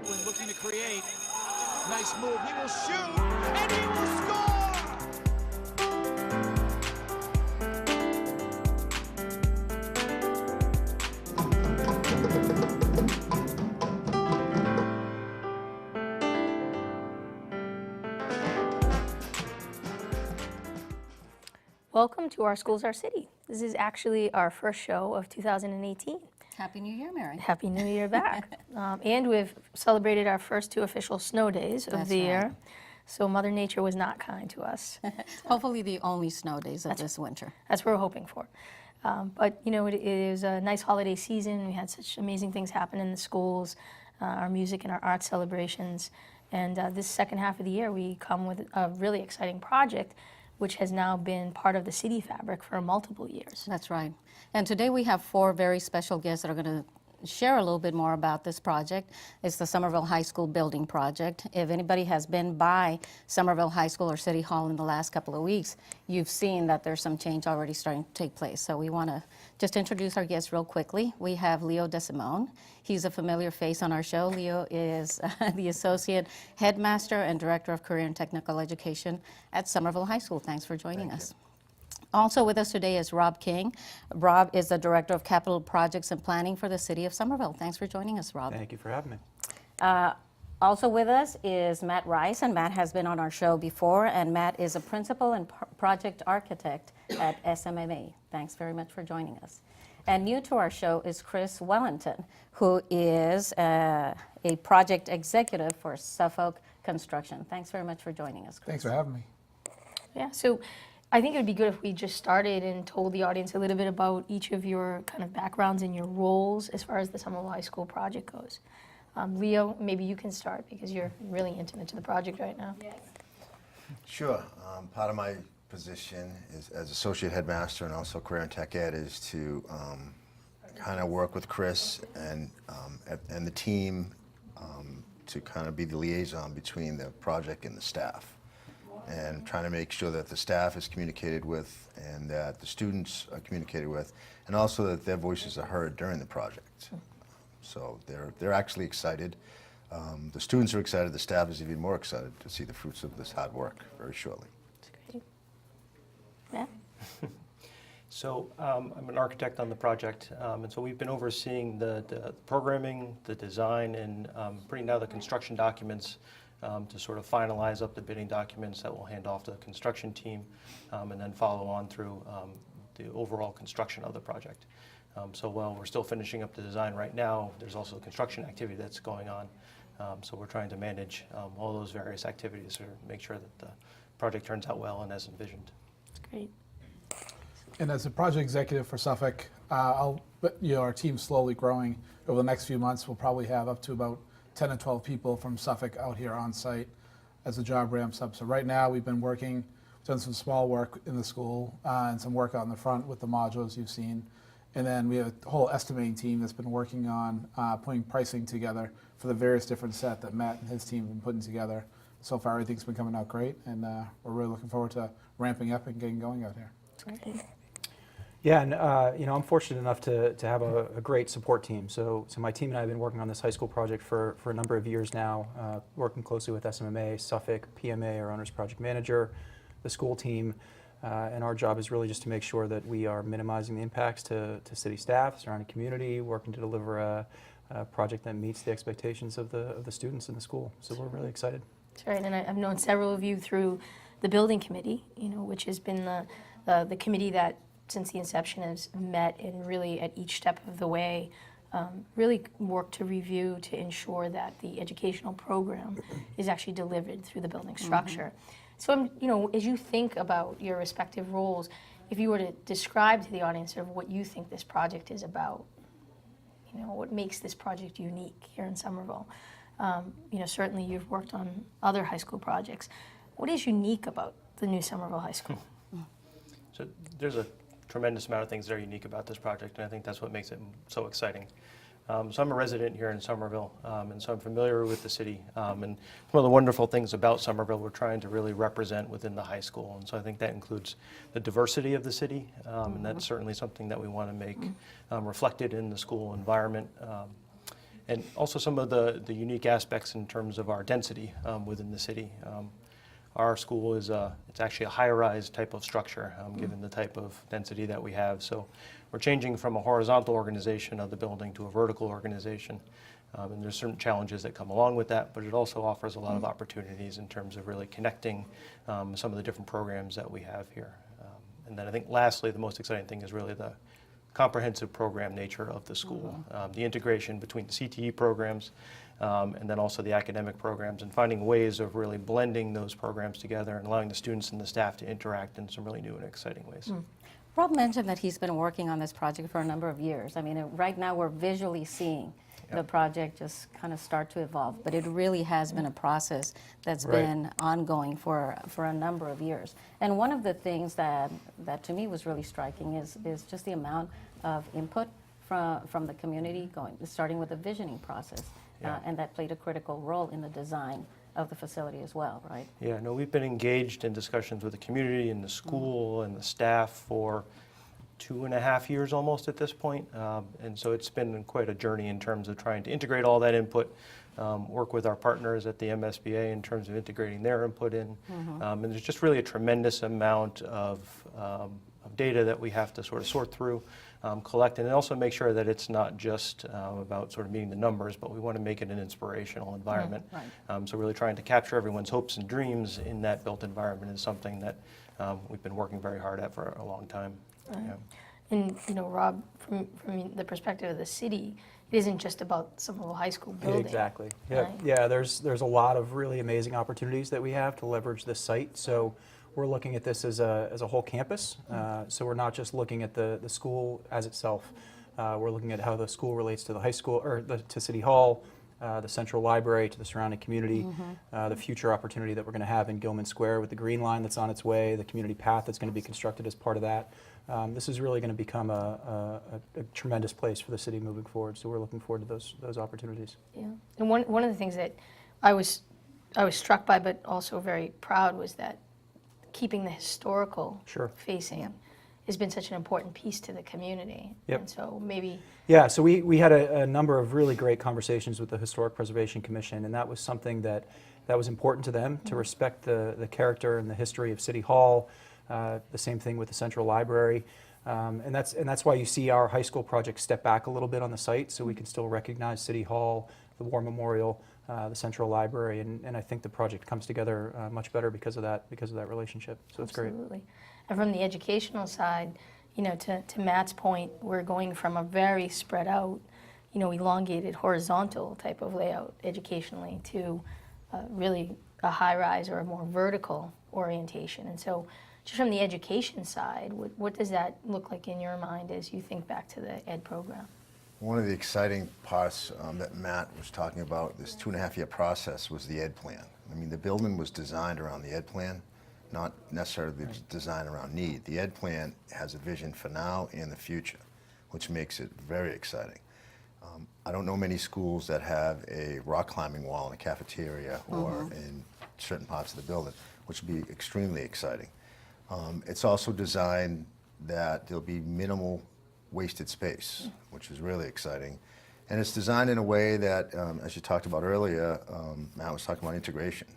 Goodwin looking to create. Nice move. He will shoot, and he will score! Welcome to Our Schools, Our City. This is actually our first show of 2018. Happy New Year, Mary. Happy New Year back. And we've celebrated our first 2 official snow days of That's the year. right. So Mother Nature was not kind to us. Hopefully the only snow days of this winter. That's what we're hoping for. But you know, it is a nice holiday season. We had such amazing things happen in the schools, our music and our art celebrations. And this second half of the year, we come with a really exciting project, which has now been part of the city fabric for multiple years. That's right. And today we have 4 very special guests that are going to share a little bit more about this project. It's the Somerville High School building project. If anybody has been by Somerville High School or City Hall in the last couple of weeks, you've seen that there's some change already starting to take place. So we want to just introduce our guests real quickly. We have Leo DeSimone. He's a familiar face on our show. Leo is the Associate Headmaster and Director of Career and Technical Education at Somerville High School. Thanks for joining us. Also with us today is Rob King. Rob is the Director of Capital Projects and Planning for the City of Somerville. Thanks for joining us, Rob. Thank you for having me. Also with us is Matt Rice, and Matt has been on our show before, and Matt is a Principal and Project Architect at SMMA. Thanks very much for joining us. And new to our show is Chris Wellington, who is a Project Executive for Suffolk Construction. Thanks very much for joining us, Chris. Thanks for having me. Yeah, so I think it would be good if we just started and told the audience a little bit about each of your kind of backgrounds and your roles as far as the Somerville High School project goes. Leo, maybe you can start because you're really intimate to the project right now. Yes. Sure. Part of my position is as Associate Headmaster and also Career and Tech Ed is to kind of work with Chris and the team to kind of be the liaison between the project and the staff, and trying to make sure that the staff is communicated with and that the students are communicated with, and also that their voices are heard during the project. So they're actually excited. The students are excited. The staff is even more excited to see the fruits of this hard work very shortly. That's great. Yeah. So I'm an architect on the project, and so we've been overseeing the programming, the design, and putting down the construction documents to sort of finalize up the bidding documents that we'll hand off to the construction team, and then follow on through the overall construction of the project. So while we're still finishing up the design right now, there's also construction activity that's going on. So we're trying to manage all those various activities to make sure that the project turns out well and as envisioned. That's great. And as a project executive for Suffolk, our team's slowly growing. Over the next few months, we'll probably have up to about 10 to 12 people from Suffolk out here on site as the job ramps up. So right now we've been done some small work in the school and some work out in the front with the modules you've seen. And then we have a whole estimating team that's been working on putting pricing together for the various different set that Matt and his team have been putting together. So far everything's been coming out great, and we're really looking forward to ramping up and getting going out here. That's great. Yeah, and I'm fortunate enough to have a great support team. So my team and I have been working on this high school project for a number of years now, working closely with SMMA, Suffolk, PMA, our owner's project manager, the school team, and our job is really just to make sure that we are minimizing the impacts to city staff, surrounding community, working to deliver a project that meets the expectations of the students in the school. So we're really excited. That's right, and I've known several of you through the building committee, which has been the committee that since the inception has met and really at each step of the way really worked to review to ensure that the educational program is actually delivered through the building structure. So, as you think about your respective roles, if you were to describe to the audience sort of what you think this project is about, what makes this project unique here in Somerville. Certainly you've worked on other high school projects. What is unique about the new Somerville High School? So there's a tremendous amount of things that are unique about this project, and I think that's what makes it so exciting. So I'm a resident here in Somerville, and so I'm familiar with the city. And one of the wonderful things about Somerville, we're trying to really represent within the high school. And so I think that includes the diversity of the city, and that's certainly something that we want to make reflected in the school environment. and also some of the unique aspects in terms of our density within the city. Our school is it's actually a high-rise type of structure, given the type of density that we have. So we're changing from a horizontal organization of the building to a vertical organization. And there's certain challenges that come along with that, but it also offers a lot of opportunities in terms of really connecting some of the different programs that we have here. And then I think lastly, the most exciting thing is really the comprehensive program nature of the school, the integration between the CTE programs and then also the academic programs, and finding ways of really blending those programs together and allowing the students and the staff to interact in some really new and exciting ways. Rob mentioned that he's been working on this project for a number of years. I mean, right now we're visually seeing the project just kind of start to evolve, but it really has been a process that's been ongoing for a number of years. And one of the things that to me was really striking is just the amount of input from the community, starting with the visioning process, and that played a critical role in the design of the facility as well, right? Yeah, no, we've been engaged in discussions with the community and the school and the staff for 2.5 years almost at this point. And so it's been quite a journey in terms of trying to integrate all that input, work with our partners at the MSBA in terms of integrating their input in. And there's just really a tremendous amount of data that we have to sort of sort through, collect, and also make sure that it's not just about sort of meeting the numbers, but we want to make it an inspirational environment. So really trying to capture everyone's hopes and dreams in that built environment is something that we've been working very hard at for a long time. Yeah. And, you know, Rob, from the perspective of the city, it isn't just about Somerville High School building. Exactly. Yeah, right? yeah. There's a lot of really amazing opportunities that we have to leverage this site. So we're looking at this as a whole campus. So we're not just looking at the school as itself. We're looking at how the school relates to the high school, or to City Hall, the central library, to the surrounding community, the future opportunity that we're going to have in Gilman Square with the green line that's on its way, the community path that's going to be constructed as part of that. This is really going to become a tremendous place for the city moving forward. So we're looking forward to those opportunities. Yeah, and one of the things that I was struck by, but also very proud, was that keeping the historical facing has been such an important piece to the community. Yep. And so maybe. Yeah, so we had a number of really great conversations with the Historic Preservation Commission, and that was something that was important to them, to respect the character and the history of City Hall. The same thing with the Central Library. And that's why you see our high school project step back a little bit on the site, so we can still recognize City Hall, the War Memorial, the Central Library, and I think the project comes together much better because of that relationship. So it's great. Absolutely. And from the educational side, you know, to Matt's point, we're going from a very spread out, you know, elongated horizontal type of layout educationally to really a high rise or a more vertical orientation. And so just from the education side, what does that look like in your mind as you think back to the ed program? One of the exciting parts that Matt was talking about, this 2.5-year process, was the ed plan. I mean, the building was designed around the ed plan, not necessarily designed around need. The ed plan has a vision for now and the future, which makes it very exciting. I don't know many schools that have a rock climbing wall in a cafeteria or in certain parts of the building, which would be extremely exciting. It's also designed that there'll be minimal wasted space, which is really exciting. And it's designed in a way that, as you talked about earlier, Matt was talking about integration.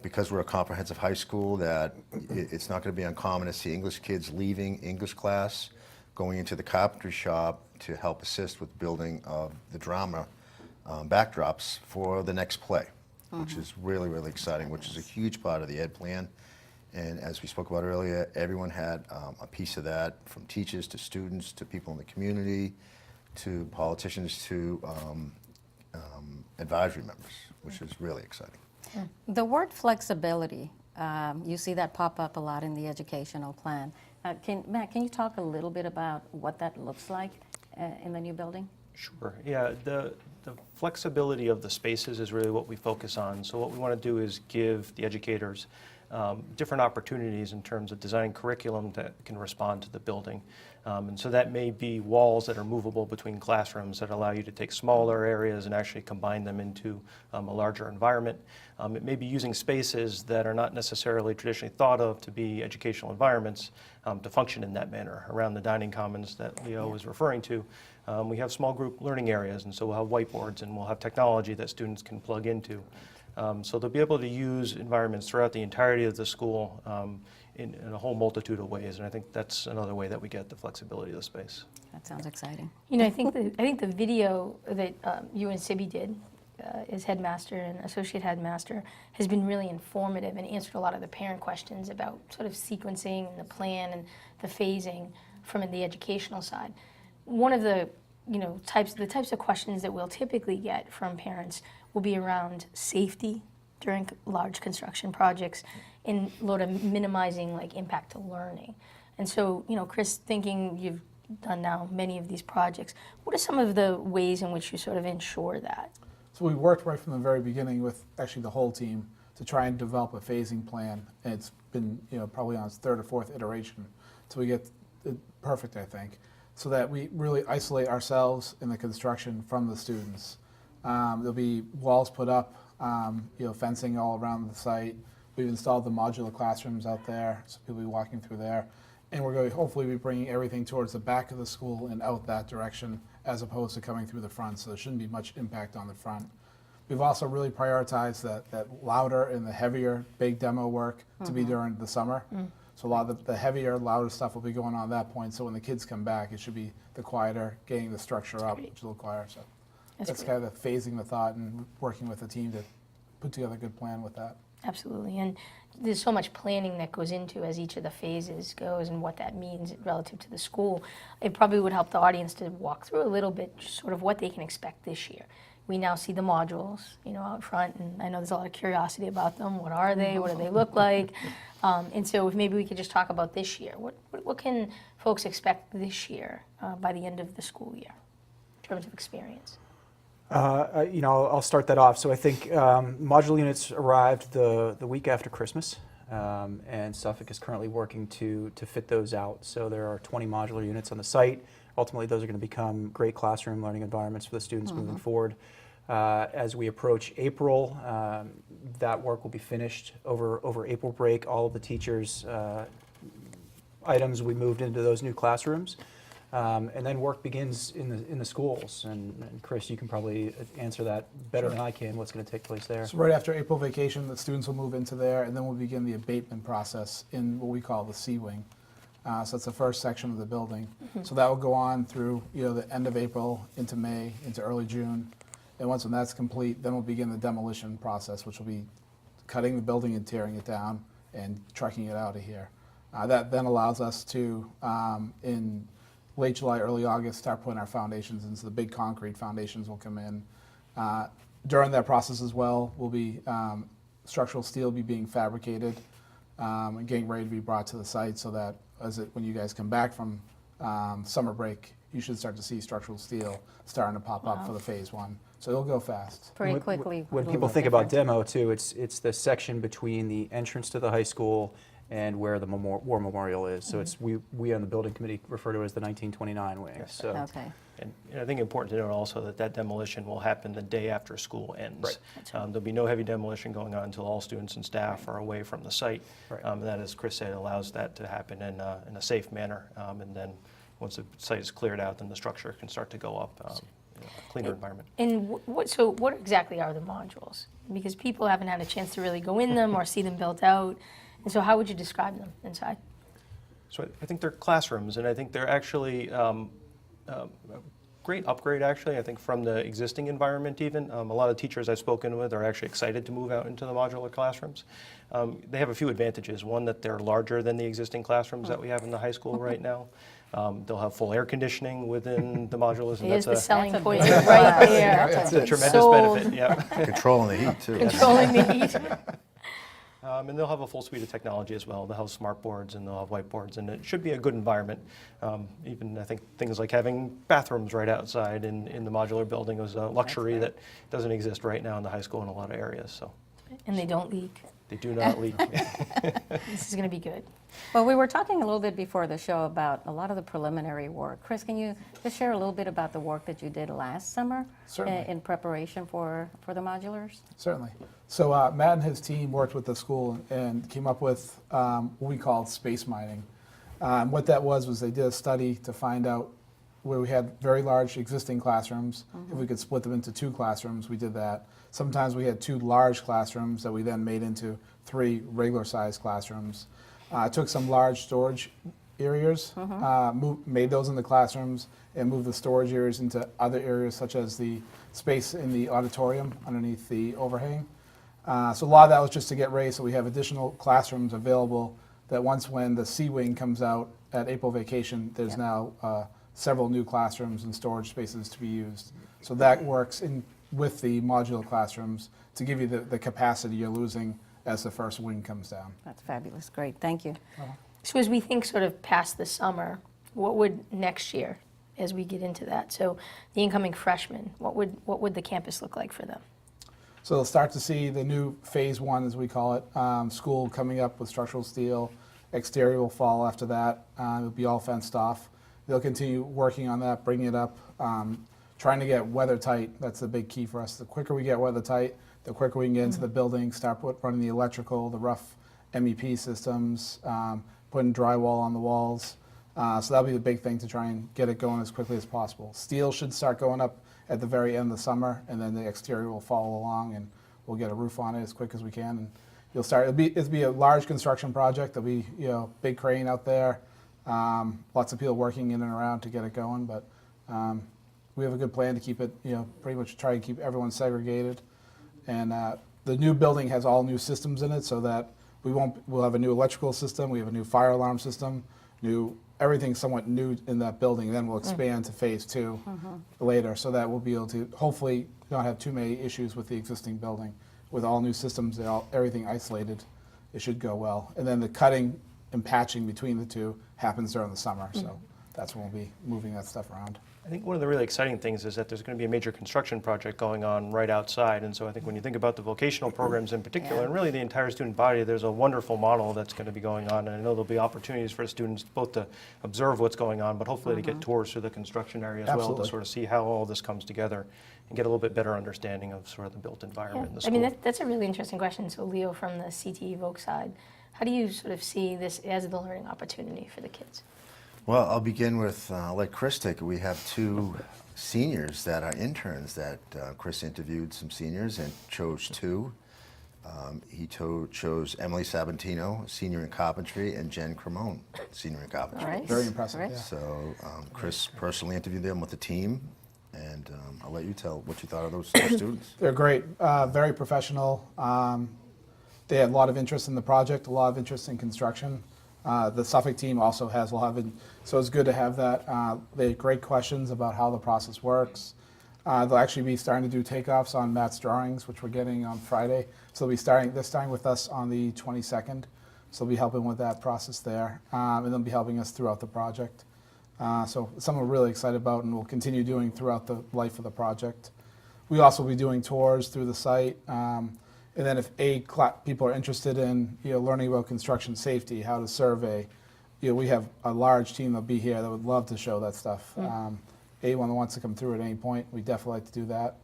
Because we're a comprehensive high school, that it's not going to be uncommon to see English kids leaving English class, going into the carpentry shop to help assist with building of the drama backdrops for the next play, which is really, really exciting, which is a huge part of the ed plan. And as we spoke about earlier, everyone had a piece of that, from teachers to students to people in the community to politicians to advisory members, which is really exciting. The word flexibility, you see that pop up a lot in the educational plan. Matt, can you talk a little bit about what that looks like in the new building? Sure. Yeah, the flexibility of the spaces is really what we focus on. So what we want to do is give the educators different opportunities in terms of designing curriculum that can respond to the building. And so that may be walls that are movable between classrooms that allow you to take smaller areas and actually combine them into a larger environment. It may be using spaces that are not necessarily traditionally thought of to be educational environments to function in that manner. Around the dining commons that Leo was referring to, we have small group learning areas, and so we'll have whiteboards and we'll have technology that students can plug into. So they'll be able to use environments throughout the entirety of the school in a whole multitude of ways, and I think that's another way that we get the flexibility of the space. That sounds exciting. You know, I think the video that you and Sibby did as headmaster and associate headmaster has been really informative and answered a lot of the parent questions about sort of sequencing and the plan and the phasing from the educational side. One of the types of questions that we'll typically get from parents will be around safety during large construction projects and sort of minimizing like impact to learning. And so, Chris, thinking you've done now many of these projects, what are some of the ways in which you sort of ensure that? So we worked right from the very beginning with actually the whole team to try and develop a phasing plan, and it's been probably on its third or fourth iteration till we get it perfect, I think, so that we really isolate ourselves in the construction from the students. There'll be walls put up, fencing all around the site. We've installed the modular classrooms out there, so people will be walking through there. And we're going to hopefully be bringing everything towards the back of the school and out that direction as opposed to coming through the front, so there shouldn't be much impact on the front. We've also really prioritized that louder and the heavier big demo work to be during the summer. So a lot of the heavier, louder stuff will be going on at that point, so when the kids come back, it should be the quieter, getting the structure up, which is a little quieter. So that's kind of the phasing the thought and working with the team to put together a good plan with that. Absolutely, and there's so much planning that goes into as each of the phases goes and what that means relative to the school. It probably would help the audience to walk through a little bit just sort of what they can expect this year. We now see the modules, out front, and I know there's a lot of curiosity about them. What are they? What do they look like? And so if maybe we could just talk about this year. What can folks expect this year by the end of the school year in terms of experience? I'll start that off. So I think modular units arrived the week after Christmas, and Suffolk is currently working to fit those out. So there are 20 modular units on the site. Ultimately, those are going to become great classroom learning environments for the students moving forward. As we approach April, that work will be finished over April break. All of the teachers' items will be moved into those new classrooms. And then work begins in the schools. And Chris, you can probably answer that better than I can, what's going to take place there. So right after April vacation, the students will move into there, and then we'll begin the abatement process in what we call the C wing. So it's the first section of the building. So that will go on through the end of April into May, into early June. And once when that's complete, then we'll begin the demolition process, which will be cutting the building and tearing it down and trucking it out of here. That then allows us to, in late July, early August, start putting our foundations in. So the big concrete foundations will come in. During that process as well, will be structural steel be being fabricated and getting ready to be brought to the site, so that when you guys come back from summer break, you should start to see structural steel starting to pop up for the phase one. So it'll go fast. Pretty quickly. When people think about demo too, it's the section between the entrance to the high school and where the war memorial is. So it's we on the building committee refer to it as the 1929 wing. Yes. So Okay. And I think important to note also that demolition will happen the day after school ends. Right. There'll be no heavy demolition going on until all students and staff are away from the site. Right. And that, as Chris said, allows that to happen in a safe manner. And then once the site is cleared out, then the structure can start to go up in a cleaner environment. And what exactly are the modules? Because people haven't had a chance to really go in them or see them built out. And so how would you describe them inside? So I think they're classrooms, and I think they're actually a great upgrade, actually, I think, from the existing environment even. A lot of teachers I've spoken with are actually excited to move out into the modular classrooms. They have a few advantages. One, that they're larger than the existing classrooms that we have in the high school right now. They'll have full air conditioning within the modulars. And It is the selling That's a point big right plus. there. that's a tremendous Sold. benefit, yeah. Controlling the heat, too. Controlling the heat. And they'll have a full suite of technology as well. They'll have smart boards and they'll have whiteboards, and it should be a good environment. Even I think things like having bathrooms right outside in the modular building is a luxury that doesn't exist right now in the high school in a lot of areas. So. And they don't leak. They do not leak. This is going to be good. Well, we were talking a little bit before the show about a lot of the preliminary work. Chris, can you just share a little bit about the work that you did last summer Certainly. in preparation for the modulars? Certainly. So Matt and his team worked with the school and came up with what we called space mining. What that was they did a study to find out where we had very large existing classrooms. If we could split them into 2 classrooms, we did that. Sometimes we had 2 large classrooms that we then made into 3 regular-sized classrooms. Took some large storage areas, made those into classrooms, and moved the storage areas into other areas, such as the space in the auditorium underneath the overhang. So a lot of that was just to get ready so we have additional classrooms available that when the C wing comes out at April vacation, there's now several new classrooms and storage spaces to be used. So that works with the modular classrooms to give you the capacity you're losing as the first wing comes down. That's fabulous. Great. Thank you. So as we think sort of past the summer, what would next year, as we get into that? So the incoming freshmen, what would the campus look like for them? So they'll start to see the new phase 1, as we call it, school coming up with structural steel. Exterior will fall after that. It'll be all fenced off. They'll continue working on that, bringing it up, trying to get weather tight. That's the big key for us. The quicker we get weather tight, the quicker we can get into the building, start running the electrical, the rough MEP systems, putting drywall on the walls. So that'll be the big thing to try and get it going as quickly as possible. Steel should start going up at the very end of the summer, and then the exterior will follow along, and we'll get a roof on it as quick as we can. And you'll start. It'll be a large construction project. There'll be big crane out there, lots of people working in and around to get it going. But we have a good plan to keep it, pretty much try and keep everyone segregated. And the new building has all new systems in it, so that we'll have a new electrical system, we have a new fire alarm system, everything somewhat new in that building. Then we'll expand to phase 2 later, so that we'll be able to hopefully not have too many issues with the existing building. With all new systems, everything isolated, it should go well. And then the cutting and patching between the 2 happens during the summer, so that's when we'll be moving that stuff around. I think one of the really exciting things is that there's going to be a major construction project going on right outside. And so I think when you think about the vocational programs in particular, and really the entire student body, there's a wonderful model that's going to be going on. And I know there'll be opportunities for students both to observe what's going on, but hopefully to get tours through the construction area as well, Absolutely. to sort of see how all this comes together and get a little bit better understanding of sort of the built environment in the I school. mean, that's a really interesting question. So Leo, from the CTE Voc side, how do you sort of see this as the learning opportunity for the kids? Well, I'll begin with, let Chris take it. We have 2 seniors that are interns that Chris interviewed some seniors and chose 2. He chose Emily Sabantino, senior in carpentry, and Jen Cremone, senior in carpentry. All right. Very impressive, All right. yeah. So Chris personally interviewed them with the team, and I'll let you tell what you thought of those 2 students. They're great, very professional. They had a lot of interest in the project, a lot of interest in construction. The Suffolk team also has a lot of it, so it's good to have that. They had great questions about how the process works. They'll actually be starting to do takeoffs on Matt's drawings, which we're getting on Friday. So they're starting with us on the 22nd. So they'll be helping with that process there, and they'll be helping us throughout the project. So something we're really excited about, and we'll continue doing throughout the life of the project. We also will be doing tours through the site. And then if people are interested in learning about construction safety, how to survey, we have a large team that'll be here that would love to show that stuff. Anyone that wants to come through at any point, we definitely like to do that.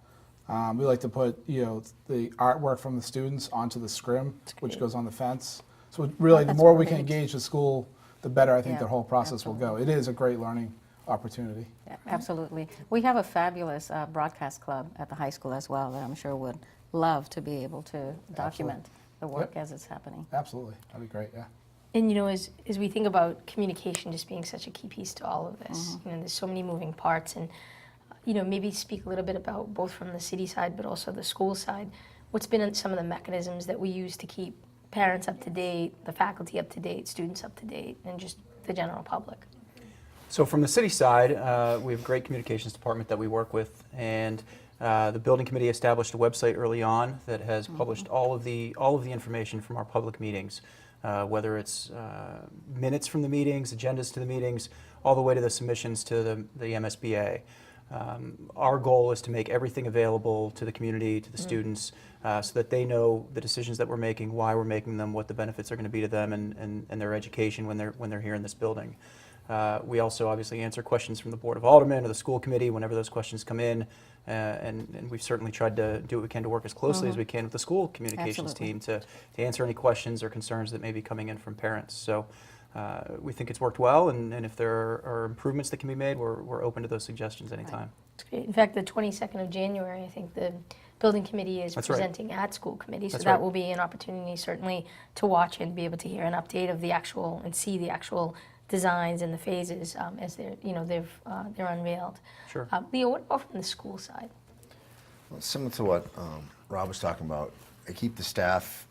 We like to put the artwork from the students onto the scrim, which goes on the fence. So really, the that's more we can great. engage the school, the better I think Yeah, the whole process will go. It is a great learning opportunity. Yeah, absolutely. We have a fabulous broadcast club at the high school as well that I'm sure would love to be able to document the work Yep. as it's happening. Absolutely, that'd be great. Yeah. And as we think about communication just being such a key piece to all of this, there's so many moving parts, and maybe speak a little bit about both from the city side but also the school side. What's been some of the mechanisms that we use to keep parents up to date, the faculty up to date, students up to date, and just the general public? So from the city side, we have a great communications department that we work with, and the building committee established a website early on that has published all of the information from our public meetings, whether it's minutes from the meetings, agendas to the meetings, all the way to the submissions to the MSBA. Our goal is to make everything available to the community, to the students, so that they know the decisions that we're making, why we're making them, what the benefits are going to be to them and their education when they're here in this building. We also obviously answer questions from the Board of Aldermen or the school committee whenever those questions come in, and we've certainly tried to do what we can to work as closely as we can with the school communications Absolutely. team to answer any questions or concerns that may be coming in from parents. So we think it's worked well, and if there are improvements that can be made, we're open to those suggestions anytime. It's great. In fact, the 22nd of January, I think the building committee is That's right. presenting at school committee, so That's that right. will be an opportunity certainly to watch and be able to hear an update of the actual and see the actual designs and the phases as they're unveiled. Sure. Leo, what about from the school side? Well, similar to what Rob was talking about, I keep the staff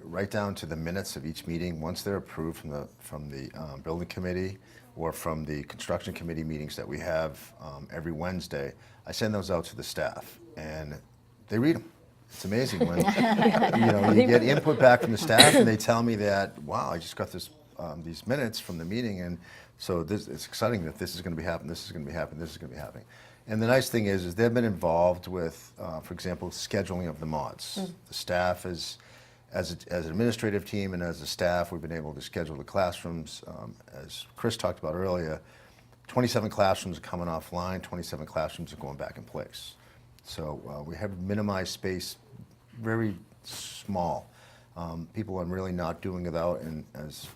right down to the minutes of each meeting. Once they're approved from the building committee or from the construction committee meetings that we have every Wednesday, I send those out to the staff, and they read them. It's amazing when you get input back from the staff, and they tell me that, wow, I just got these minutes from the meeting, and so it's exciting that this is going to be happening, this is going to be happening, this is going to be happening. And the nice thing is they've been involved with, for example, scheduling of the mods. The staff as an administrative team and as a staff, we've been able to schedule the classrooms. As Chris talked about earlier, 27 classrooms are coming offline, 27 classrooms are going back in place. So we have minimized space, very small. People are really not doing without, and as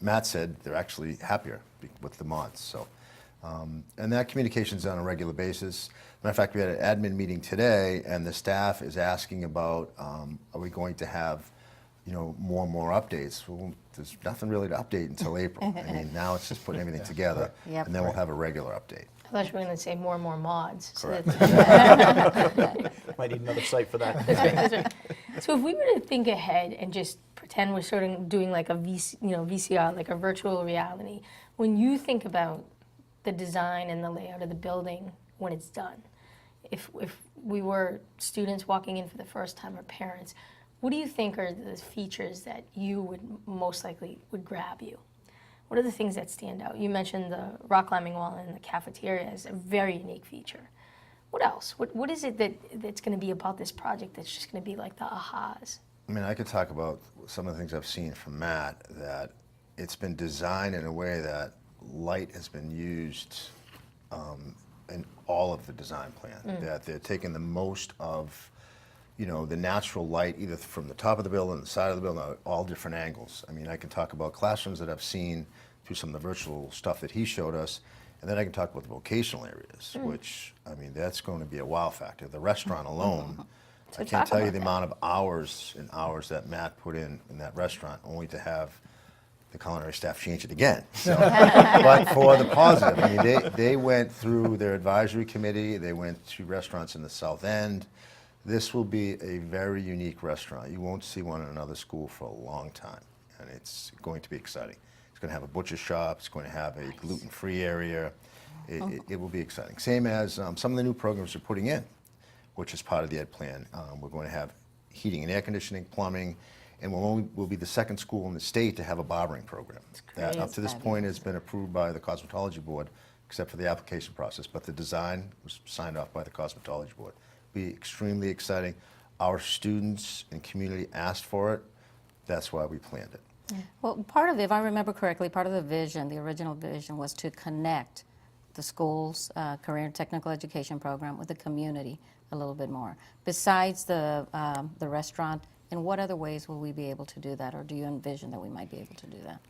Matt said, they're actually happier with the mods. So. And that communication's on a regular basis. Matter of fact, we had an admin meeting today, and the staff is asking about, are we going to have, more and more updates? Well, there's nothing really to update until April. I mean, now it's just putting everything together, Yep. and then we'll have a regular update. I thought you were going to say more and more mods. So Correct. Might need another site for that. that's right. So if we were to think ahead and just pretend we're sort of doing like a VCR, like a virtual reality, when you think about the design and the layout of the building when it's done, if we were students walking in for the first time or parents, what do you think are the features that you would most likely would grab you? What are the things that stand out? You mentioned the rock climbing wall and the cafeteria as a very unique feature. What else? What is it that's going to be about this project that's just going to be like the ahas? I mean, I could talk about some of the things I've seen from Matt, that it's been designed in a way that light has been used in all of the design plan, that they're taking the most of, the natural light, either from the top of the building, the side of the building, all different angles. I mean, I can talk about classrooms that I've seen through some of the virtual stuff that he showed us, and then I can talk about the vocational areas, which, I mean, that's going to be a wow factor. The restaurant alone, I can't tell you the amount of hours and hours that Matt put in that restaurant, only to have the culinary staff change it again. So, but for the positive, I mean, they went through their advisory committee, they went to restaurants in the South End. This will be a very unique restaurant. You won't see one in another school for a long time, and it's going to be exciting. It's going to have a butcher shop, it's going to have a gluten-free area. It will be exciting. Same as some of the new programs we're putting in, which is part of the ed plan. We're going to have heating and air conditioning, plumbing, and we'll be the second school in the state to have a barbering program. That up to this point has been approved by the cosmetology board, except for the application process, but the design was signed off by the cosmetology board. Be extremely exciting. Our students and community asked for it. That's why we planned it. Well, part of it, if I remember correctly, part of the vision, the original vision, was to connect the school's career and technical education program with the community a little bit more. Besides the restaurant, in what other ways will we be able to do that, or do you envision that we might be able to do that?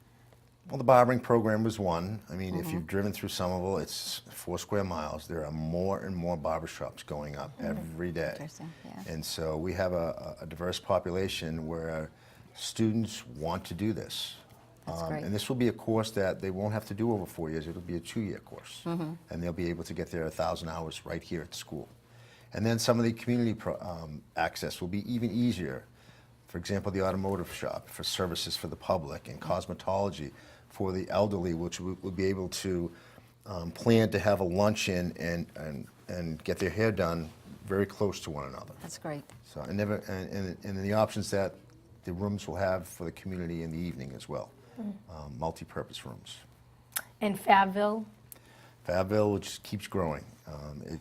Well, the barbering program was one. I mean, if you've driven through Somerville, it's 4 square miles. There are more and more barbershops going up every day. Interesting, yeah. And so we have a diverse population where students want to do this. That's great. And this will be a course that they won't have to do over 4 years. It'll be a 2-year course. And they'll be able to get their 1,000 hours right here at school. And then some of the community access will be even easier. For example, the automotive shop for services for the public, and cosmetology for the elderly, which will be able to plan to have a luncheon and get their hair done very close to one another. That's great. So and the options that the rooms will have for the community in the evening as well, multi-purpose rooms. And Fabville? Fayetteville just keeps growing.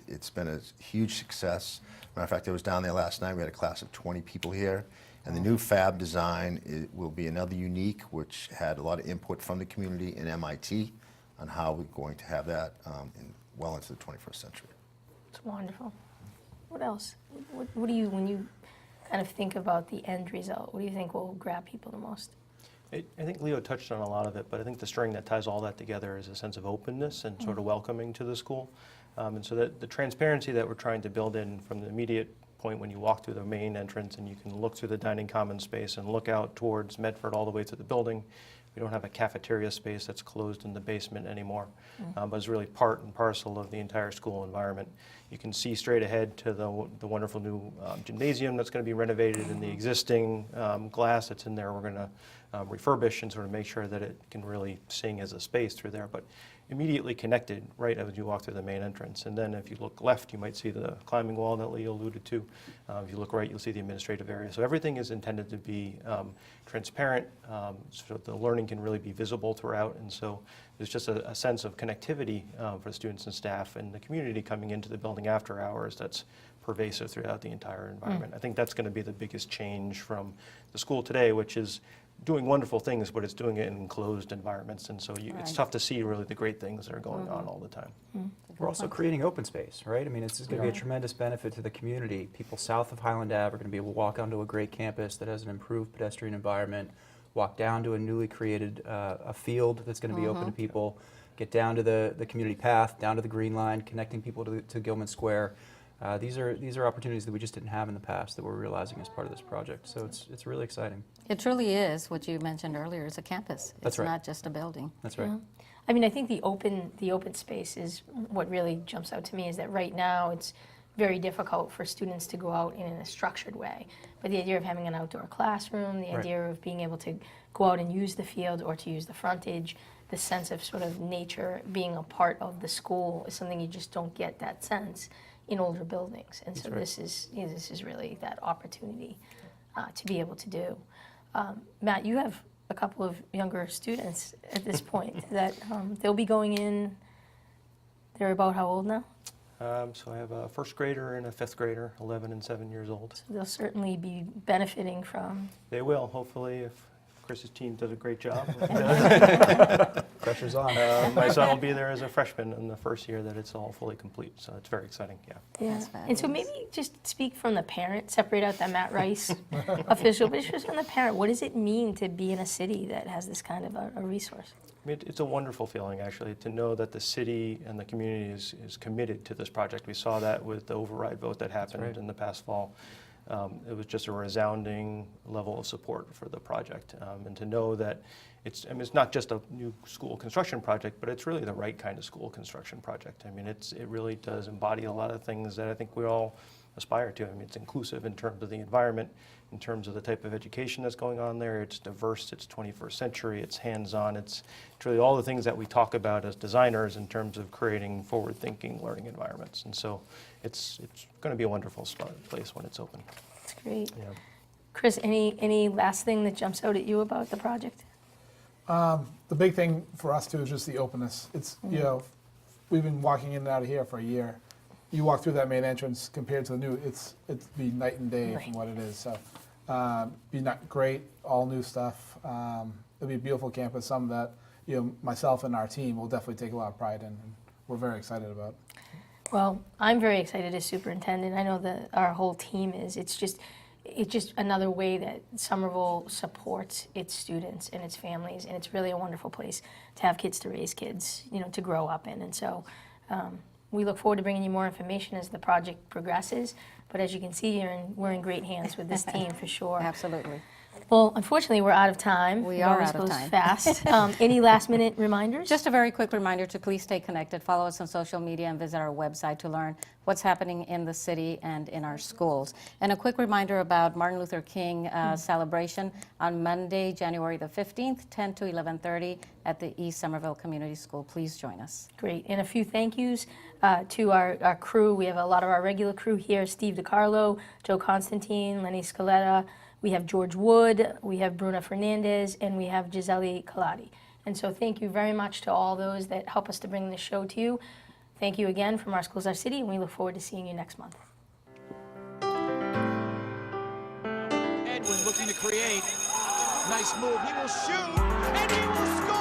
It's been a huge success. Matter of fact, I was down there last night. We had a class of 20 people here. And the new fab design will be another unique, which had a lot of input from the community and MIT on how we're going to have that well into the 21st century. It's wonderful. What else? What do you, when you kind of think about the end result, what do you think will grab people the most? I think Leo touched on a lot of it, but I think the string that ties all that together is a sense of openness and sort of welcoming to the school. And so that the transparency that we're trying to build in from the immediate point when you walk through the main entrance and you can look through the dining common space and look out towards Medford all the way to the building. We don't have a cafeteria space that's closed in the basement anymore, but it's really part and parcel of the entire school environment. You can see straight ahead to the wonderful new gymnasium that's going to be renovated, and the existing glass that's in there we're going to refurbish and sort of make sure that it can really sing as a space through there. But immediately connected right as you walk through the main entrance. And then if you look left, you might see the climbing wall that Leo alluded to. If you look right, you'll see the administrative area. So everything is intended to be transparent, so the learning can really be visible throughout. And so there's just a sense of connectivity for the students and staff and the community coming into the building after hours that's pervasive throughout the entire environment. I think that's going to be the biggest change from the school today, which is doing wonderful things, but it's doing it in enclosed environments. And so it's tough to see really the great things that are going on all the time. We're also creating open space, right? I mean, it's going to be a tremendous benefit to the community. People south of Highland Ave are going to be able to walk onto a great campus that has an improved pedestrian environment, walk down to a newly created a field that's going to be open to people, get down to the community path, down to the Green Line, connecting people to Gilman Square. These are opportunities that we just didn't have in the past that we're realizing as part of this project. So it's really exciting. It truly is what you mentioned earlier. It's a campus. That's It's right. not just a building. That's right. I mean, I think the open space is what really jumps out to me, is that right now it's very difficult for students to go out in a structured way. But the idea of having an outdoor classroom, the idea of being able to go out and use the field or to use the frontage, the sense of sort of nature being a part of the school is something you just don't get that sense in older buildings. And so this is really that opportunity to be able to do. Matt, you have a couple of younger students at this point that they'll be going in. They're about how old now? So I have a first grader and a fifth grader, 11 and 7 years old. So they'll certainly be benefiting from. They will, hopefully, if Chris's team does a great job. Pressure's on. My son will be there as a freshman in the first year that it's all fully complete, so it's very exciting, yeah. Yeah. That's And so maybe just speak from the parent, separate out that Matt Rice official, but just from the parent, what does it mean to be in a city that has this kind of a resource? I mean, it's a wonderful feeling, actually, to know that the city and the community is committed to this project. We saw that with the override vote that happened in the past fall. It was just a resounding level of support for the project. And to know that it's not just a new school construction project, but it's really the right kind of school construction project. I mean, it really does embody a lot of things that I think we all aspire to. I mean, it's inclusive in terms of the environment, in terms of the type of education that's going on there. It's diverse, it's 21st century, it's hands-on, it's really all the things that we talk about as designers in terms of creating forward-thinking learning environments. And so it's going to be a wonderful place when it's open. That's great. Yeah. Chris, any last thing that jumps out at you about the project? The big thing for us too is just the openness. It's, you know, we've been walking in and out of here for a year. You walk through that main entrance compared to the new, it'd be night and day from what it is. So, be not great, all new stuff. It'll be a beautiful campus. Some that, you know, myself and our team will definitely take a lot of pride in, and we're very excited about. Well, I'm very excited as superintendent. I know that our whole team is. It's just another way that Somerville supports its students and its families, and it's really a wonderful place to have kids, to raise kids, you know, to grow up in. And so we look forward to bringing you more information as the project progresses. But as you can see, we're in great hands with this team for sure. Absolutely. Well, unfortunately, we're out of time. We It are always out of goes time. fast. Any last-minute reminders? Just a very quick reminder to please stay connected, follow us on social media, and visit our website to learn what's happening in the city and in our schools. And a quick reminder about Martin Luther King celebration on Monday, January the 15th, 10 to 11:30 at the East Somerville Community School. Please join us. Great. And a few thank yous to our crew. We have a lot of our regular crew here: Steve DiCarlo, Joe Constantine, Lenny Scaletta. We have George Wood, we have Bruna Fernandez, and we have Gisele Calati. And so thank you very much to all those that help us to bring this show to you. Thank you again from Our Schools, Our City, and we look forward to seeing you next month. Edwin looking to create. Nice move. He will shoot, and he will score!